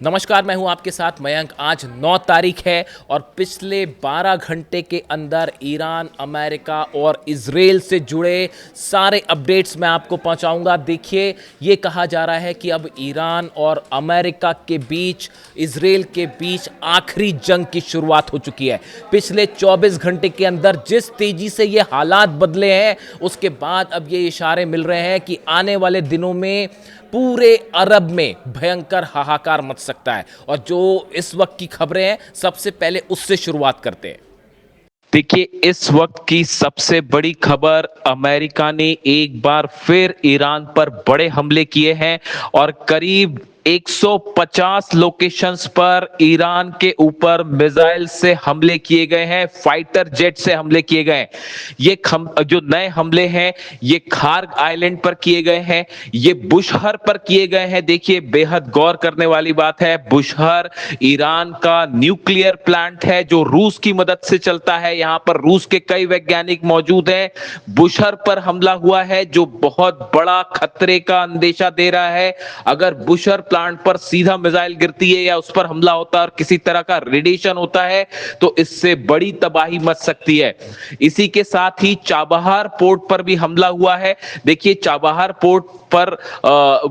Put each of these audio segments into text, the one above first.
नमस्कार, मैं हूं आपके साथ मयंक। आज 9 तारीख है और पिछले 12 घंटे के अंदर ईरान, अमेरिका और इजराइल से जुड़े सारे अपडेट्स मैं आपको पहुंचाऊंगा। देखिए, ये कहा जा रहा है कि अब ईरान और अमेरिका के बीच, इजराइल के बीच आखिरी जंग की शुरुआत हो चुकी है। पिछले 24 घंटे के अंदर जिस तेजी से ये हालात बदले हैं, उसके बाद अब ये इशारे मिल रहे हैं कि आने वाले दिनों में पूरे अरब में भयंकर हाहाकार मच सकता है। और जो इस वक्त की खबरें हैं, सबसे पहले उससे शुरुआत करते हैं। देखिए, इस वक्त की सबसे बड़ी खबर, अमेरिका ने एक बार फिर ईरान पर बड़े हमले किए हैं और करीब 150 लोकेशंस पर ईरान के ऊपर मिसाइल से हमले किए गए हैं, फाइटर जेट से हमले किए गए हैं। ये जो नए हमले हैं, ये खार्ग आइलैंड पर किए गए हैं, ये बुशहर पर किए गए हैं। देखिए, बेहद गौर करने वाली बात है, बुशहर ईरान का न्यूक्लियर प्लांट है जो रूस की मदद से चलता है। यहां पर रूस के कई वैज्ञानिक मौजूद हैं। बुशहर पर हमला हुआ है जो बहुत बड़ा खतरे का अंदेशा दे रहा है। अगर बुशहर प्लांट पर सीधा मिसाइल गिरती है या उस पर हमला होता है और किसी तरह का रेडिएशन होता है तो इससे बड़ी तबाही मच सकती है। इसी के साथ ही चाबहार पोर्ट पर भी हमला हुआ है। देखिए, चाबहार पोर्ट पर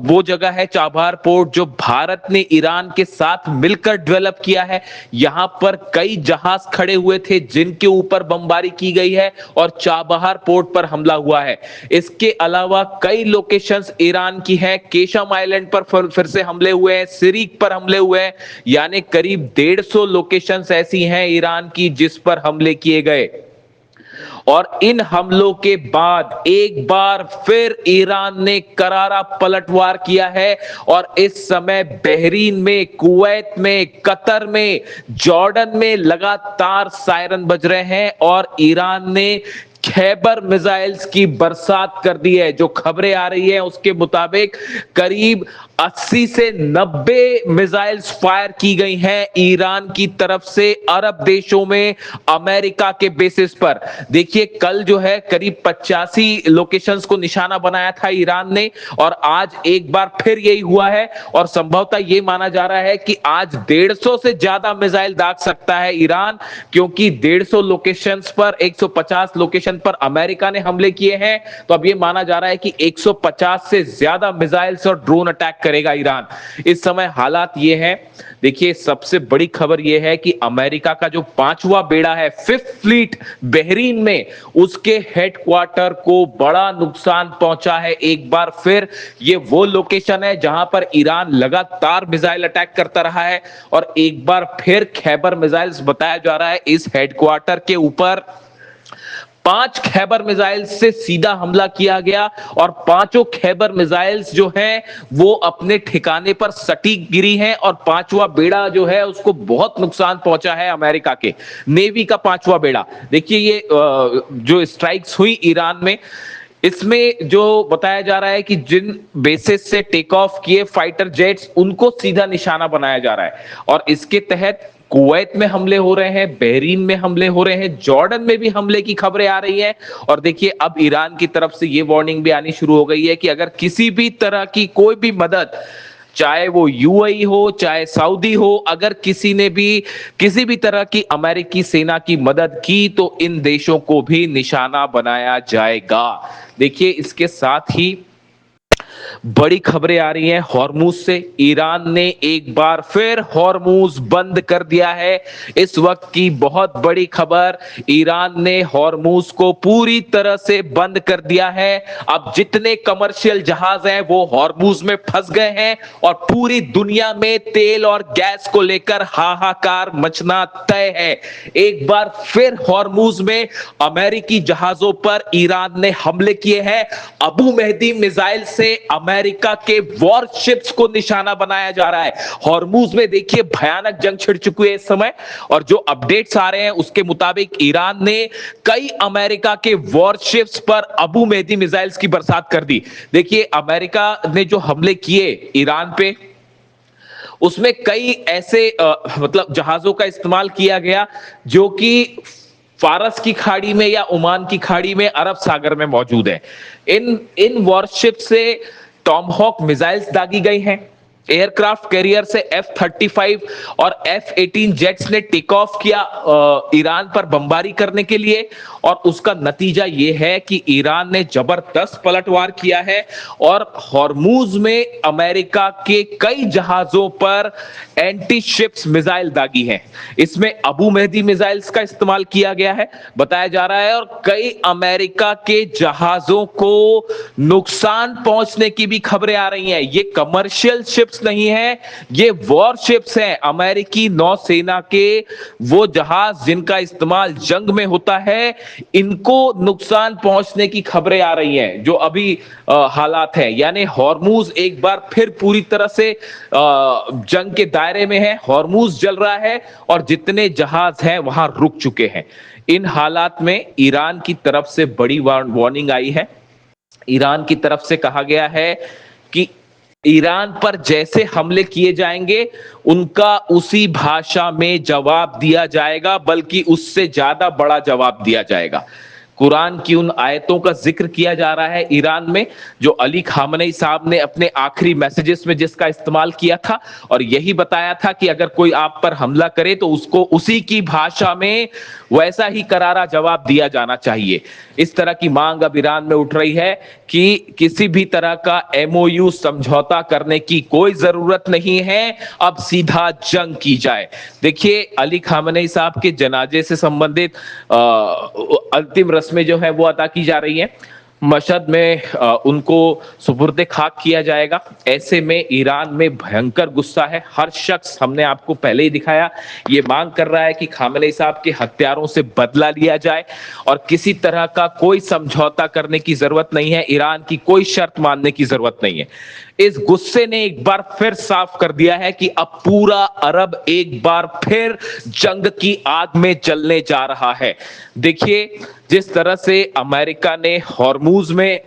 वो जगह है, चाबहार पोर्ट, जो भारत ने ईरान के साथ मिलकर डेवलप किया है। यहां पर कई जहाज खड़े हुए थे जिनके ऊपर बमबारी की गई है और चाबहार पोर्ट पर हमला हुआ है। इसके अलावा कई लोकेशंस ईरान की हैं। केशम आइलैंड पर फिर से हमले हुए हैं, सिरिक पर हमले हुए हैं, यानी करीब 150 लोकेशंस ऐसी हैं ईरान की जिस पर हमले किए गए। और इन हमलों के बाद एक बार फिर ईरान ने करारा पलटवार किया है और इस समय बहरीन में, कुवैत में, कतर में, जॉर्डन में लगातार सायरन बज रहे हैं और ईरान ने खैबर मिसाइल्स की बरसात कर दी है। जो खबरें आ रही हैं उसके मुताबिक करीब 80 से 90 मिसाइल्स फायर की गई हैं ईरान की तरफ से अरब देशों में, अमेरिका के बेसिस पर। देखिए, कल जो है करीब 85 लोकेशंस को निशाना बनाया था ईरान ने और आज एक बार फिर यही हुआ है और संभवतः यह माना जा रहा है कि आज 150 से ज्यादा मिसाइल दाग सकता है ईरान, क्योंकि 150 लोकेशंस पर 150 लोकेशन पर अमेरिका ने हमले किए हैं। तो अब यह माना जा रहा है कि 150 से ज्यादा मिसाइल्स और ड्रोन अटैक करेगा ईरान। इस समय हालात ये हैं। देखिए, सबसे बड़ी खबर यह है कि अमेरिका का जो 5वां बेड़ा है, 5th फ्लीट, बहरीन में, उसके हेडक्वार्टर को बड़ा नुकसान पहुंचा है। एक बार फिर ये वो लोकेशन है जहां पर ईरान लगातार मिसाइल अटैक करता रहा है और एक बार फिर खैबर मिसाइल्स बताया जा रहा है इस हेडक्वार्टर के ऊपर 5 खैबर मिसाइल्स से सीधा हमला किया गया और पांचों खैबर मिसाइल्स जो हैं वो अपने ठिकाने पर सटीक गिरी हैं और 5वां बेड़ा जो है उसको बहुत नुकसान पहुंचा है अमेरिका के नेवी का 5वां बेड़ा। देखिए, ये जो स्ट्राइक्स हुई ईरान में, इसमें जो बताया जा रहा है कि जिन बेसिस से टेक ऑफ किए फाइटर जेट्स, उनको सीधा निशाना बनाया जा रहा है और इसके तहत कुवैत में हमले हो रहे हैं, बहरीन में हमले हो रहे हैं, जॉर्डन में भी हमले की खबरें आ रही हैं। और देखिए, अब ईरान की तरफ से यह वार्निंग भी आनी शुरू हो गई है कि अगर किसी भी तरह की कोई भी मदद, चाहे वो यूएई हो, चाहे सऊदी हो, अगर किसी ने भी किसी भी तरह की अमेरिकी सेना की मदद की तो इन देशों को भी निशाना बनाया जाएगा। देखिए, इसके साथ ही बड़ी खबरें आ रही हैं हॉर्मुज से। ईरान ने एक बार फिर हॉर्मुज बंद कर दिया है। इस वक्त की बहुत बड़ी खबर, ईरान ने हॉर्मुज को पूरी तरह से बंद कर दिया है। अब जितने कमर्शियल जहाज हैं वो हॉर्मुज में फंस गए हैं और पूरी दुनिया में तेल और गैस को लेकर हाहाकार मचना तय है। एक बार फिर हॉर्मुज में अमेरिकी जहाजों पर ईरान ने हमले किए हैं। अबू मेहदी मिसाइल से अमेरिका के वॉरशिप्स को निशाना बनाया जा रहा है। हॉर्मुज में देखिए भयानक जंग छिड़ चुकी है इस समय और जो अपडेट्स आ रहे हैं उसके मुताबिक ईरान ने कई अमेरिका के वॉरशिप्स पर अबू मेहदी मिसाइल्स की बरसात कर दी। देखिए, अमेरिका ने जो हमले किए ईरान पे, उसमें कई ऐसे मतलब जहाजों का इस्तेमाल किया गया जो कि फारस की खाड़ी में या ओमान की खाड़ी में, अरब सागर में मौजूद है। इन वॉरशिप से टॉमहॉक मिसाइल्स दागी गई हैं। एयरक्राफ्ट कैरियर से F-35 और F-18 जेट्स ने टेक ऑफ किया ईरान पर बमबारी करने के लिए, और उसका नतीजा यह है कि ईरान ने जबरदस्त पलटवार किया है और हॉर्मूज में अमेरिका के कई जहाजों पर एंटी शिप्स मिसाइल दागी हैं। इसमें अबू मेहदी मिसाइल्स का इस्तेमाल किया गया है बताया जा रहा है, और कई अमेरिका के जहाजों को नुकसान पहुंचने की भी खबरें आ रही हैं। ये कमर्शियल शिप्स नहीं है, ये वॉरशिप्स हैं, अमेरिकी नौसेना के वो जहाज जिनका इस्तेमाल जंग में होता है, इनको नुकसान पहुंचने की खबरें आ रही हैं जो अभी हालात हैं। यानी हॉर्मूज एक बार फिर पूरी तरह से जंग के दायरे में है, हॉर्मूज जल रहा है और जितने जहाज हैं वहां रुक चुके हैं। इन हालात में ईरान की तरफ से बड़ी वार्निंग आई है। ईरान की तरफ से कहा गया है कि ईरान पर जैसे हमले किए जाएंगे उनका उसी भाषा में जवाब दिया जाएगा, बल्कि उससे ज्यादा बड़ा जवाब दिया जाएगा। कुरान की उन आयतों का जिक्र किया जा रहा है ईरान में जो अली खामनेई साहब ने अपने आखिरी मैसेजेस में जिसका इस्तेमाल किया था, और यही बताया था कि अगर कोई आप पर हमला करे तो उसको उसी की भाषा में वैसा ही करारा जवाब दिया जाना चाहिए। इस तरह की मांग अब ईरान में उठ रही है कि किसी भी तरह का MOU समझौता करने की कोई जरूरत नहीं है, अब सीधा जंग की जाए। देखिए, अली खामनेई साहब के जनाजे से संबंधित अंतिम रस्में जो है वो अदा की जा रही हैं। मशहद में उनको सुपुर्दे खाक किया जाएगा। ऐसे में ईरान में भयंकर गुस्सा है। हर शख्स, हमने आपको पहले ही दिखाया, ये मांग कर रहा है कि खामेनेई साहब के हत्यारों से बदला लिया जाए और किसी तरह का कोई समझौता करने की जरूरत नहीं है, ईरान की कोई शर्त मानने की जरूरत नहीं है। इस गुस्से ने एक बार फिर साफ कर दिया है कि अब पूरा अरब एक बार फिर जंग की आग में जलने जा रहा है। देखिए, जिस तरह से अमेरिका ने हॉर्मूज में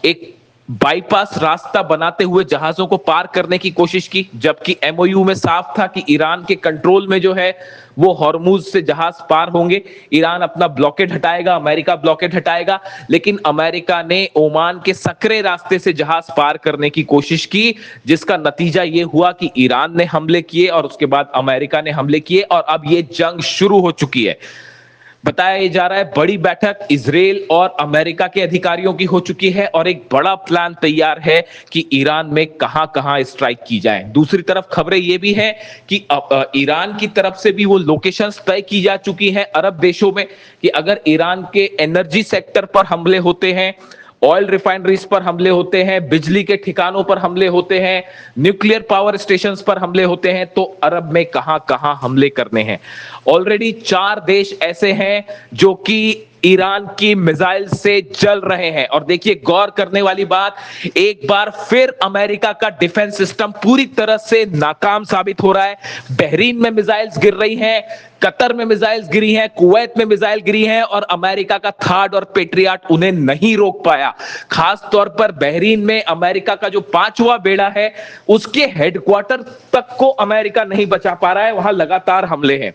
एक बाईपास रास्ता बनाते हुए जहाजों को पार करने की कोशिश की, जबकि MOU में साफ था कि ईरान के कंट्रोल में जो है वो हॉर्मूज से जहाज पार होंगे, ईरान अपना ब्लॉकेड हटाएगा, अमेरिका ब्लॉकेड हटाएगा। लेकिन अमेरिका ने ओमान के सकरे रास्ते से जहाज पार करने की कोशिश की, जिसका नतीजा ये हुआ कि ईरान ने हमले किए और उसके बाद अमेरिका ने हमले किए और अब ये जंग शुरू हो चुकी है। बताया जा रहा है बड़ी बैठक इजराइल और अमेरिका के अधिकारियों की हो चुकी है और एक बड़ा प्लान तैयार है कि ईरान में कहां कहां स्ट्राइक की जाए। दूसरी तरफ खबरें ये भी हैं कि ईरान की तरफ से भी वो लोकेशंस तय की जा चुकी हैं अरब देशों में कि अगर ईरान के एनर्जी सेक्टर पर हमले होते हैं, ऑयल रिफाइनरीज पर हमले होते हैं, बिजली के ठिकानों पर हमले होते हैं, न्यूक्लियर पावर स्टेशंस पर हमले होते हैं, तो अरब में कहां कहां हमले करने हैं। ऑलरेडी 4 देश ऐसे हैं जो कि ईरान की मिसाइल से जल रहे हैं। और देखिए, गौर करने वाली बात, एक बार फिर अमेरिका का डिफेंस सिस्टम पूरी तरह से नाकाम साबित हो रहा है। बहरीन में मिसाइल्स गिर रही हैं, कतर में मिसाइल्स गिरी हैं, कुवैत में मिसाइल गिरी हैं और अमेरिका का थार्ड और पेट्रियट उन्हें नहीं रोक पाया। खास तौर पर बहरीन में अमेरिका का जो 5वां बेड़ा है उसके हेडक्वार्टर तक को अमेरिका नहीं बचा पा रहा है, वहां लगातार हमले हैं।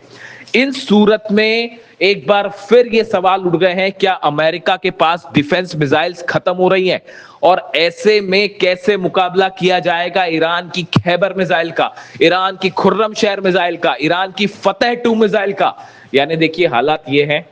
इन सूरत में एक बार फिर ये सवाल उठ गए हैं, क्या अमेरिका के पास डिफेंस मिसाइल्स खत्म हो रही हैं? और ऐसे में कैसे मुकाबला किया जाएगा ईरान की खैबर मिसाइल का, ईरान की खुर्रम शहर मिसाइल का, ईरान की फतेह 2 मिसाइल का? यानी देखिए, हालात ये हैं,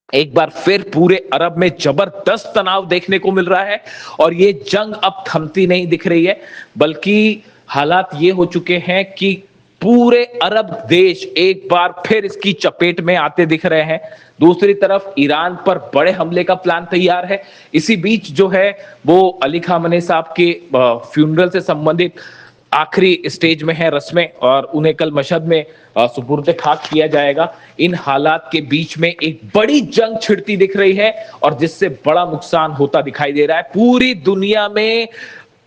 एक बार फिर पूरे अरब में जबरदस्त तनाव देखने को मिल रहा है और ये जंग अब थमती नहीं दिख रही है, बल्कि हालात ये हो चुके हैं कि पूरे अरब देश एक बार फिर इसकी चपेट में आते दिख रहे हैं। दूसरी तरफ ईरान पर बड़े हमले का प्लान तैयार है। इसी बीच जो है वो अली खामेनेई साहब के फ्यूनरल से संबंधित आखिरी स्टेज में है रस्में और उन्हें कल मशहद में सुपुर्द खाक किया जाएगा। इन हालात के बीच में एक बड़ी जंग छिड़ती दिख रही है और जिससे बड़ा नुकसान होता दिखाई दे रहा है। पूरी दुनिया में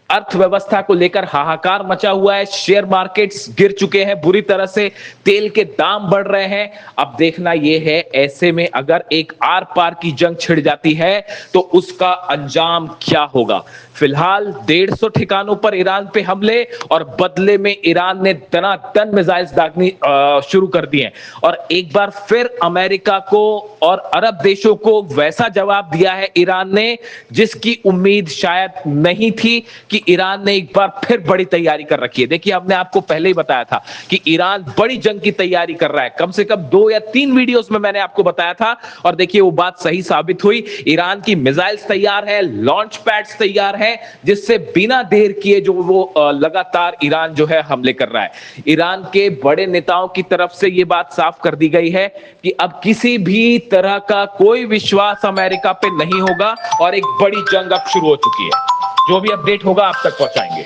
अर्थव्यवस्था को लेकर हाहाकार मचा हुआ है, शेयर मार्केट्स गिर चुके हैं बुरी तरह से, तेल के दाम बढ़ रहे हैं। अब देखना यह है, ऐसे में अगर एक आर पार की जंग छिड़ जाती है तो उसका अंजाम क्या होगा। फिलहाल 150 ठिकानों पर ईरान पे हमले और बदले में ईरान ने दनादन मिसाइल्स दागनी शुरू कर दिए और एक बार फिर अमेरिका को और अरब देशों को वैसा जवाब दिया है ईरान ने जिसकी उम्मीद शायद नहीं थी कि कि ईरान ने एक बार फिर बड़ी तैयारी कर रखी है। देखिए, हमने आपको पहले ही बताया था कि ईरान बड़ी जंग की तैयारी कर रहा है। कम से कम 2 या 3 वीडियोस में मैंने आपको बताया था और देखिए वो बात सही साबित हुई। ईरान की मिसाइल्स तैयार है, लॉन्च पैड्स तैयार है, जिससे बिना देर किए जो वो लगातार ईरान जो है हमले कर रहा है। ईरान के बड़े नेताओं की तरफ से ये बात साफ कर दी गई है कि अब किसी भी तरह का कोई विश्वास अमेरिका पे नहीं होगा और एक बड़ी जंग अब शुरू हो चुकी है। जो भी अपडेट होगा आप तक पहुंचाएंगे।